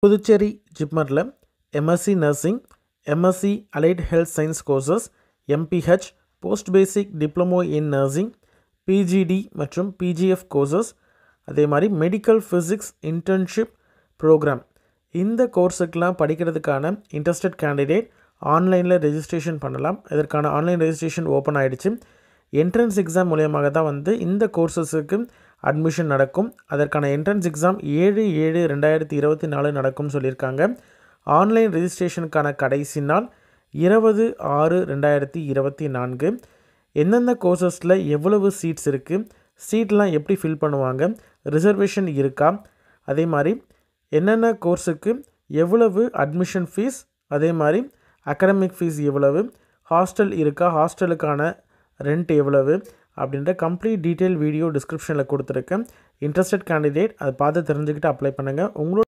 புதுச்சேரி ஜிப்மரில் MSc nursing, MSc allied health science courses, MPH, post basic diploma in nursing, PGT மற்றும் PGF courses, அதே மாதிரி medical physics internship program. இந்த கோர்ஸுக்கெலாம் படிக்கிறதுக்கான interested candidate ஆன்லைனில் registration பண்ணலாம். இதற்கான ஆன்லைன் ரெஜிஸ்ட்ரேஷன் ஓப்பன் ஆகிடுச்சு. என்ட்ரன்ஸ் எக்ஸாம் மூலியமாக தான் இந்த கோர்சஸுக்கு அட்மிஷன் நடக்கும். அதற்கான என்ட்ரன்ஸ் எக்ஸாம் 7/7/2024 நடக்கும்னு சொல்லியிருக்காங்க. ஆன்லைன் ரெஜிஸ்ட்ரேஷனுக்கான கடைசி நாள் 20/6/2024. எந்தெந்த கோர்சஸில் எவ்வளவு சீட்ஸ் இருக்குது, சீட்லாம் எப்படி ஃபில் பண்ணுவாங்க, ரிசர்வேஷன் இருக்கா, அதே மாதிரி என்னென்ன கோர்ஸுக்கு எவ்வளவு அட்மிஷன் ஃபீஸ், அதே மாதிரி அகாடமிக் ஃபீஸ் எவ்வளவு, ஹாஸ்டல் இருக்கா, ஹாஸ்டலுக்கான ரெண்ட் எவ்வளவு அப்படின்ற கம்ப்ளீட் டீட்டெயில் வீடியோ டிஸ்கிரிப்ஷனில் கொடுத்துருக்கேன். இன்ட்ரெஸ்டட் கேண்டிடேட் அதை பார்த்து தெரிஞ்சுக்கிட்டு அப்ளை பண்ணுங்கள். உங்களோட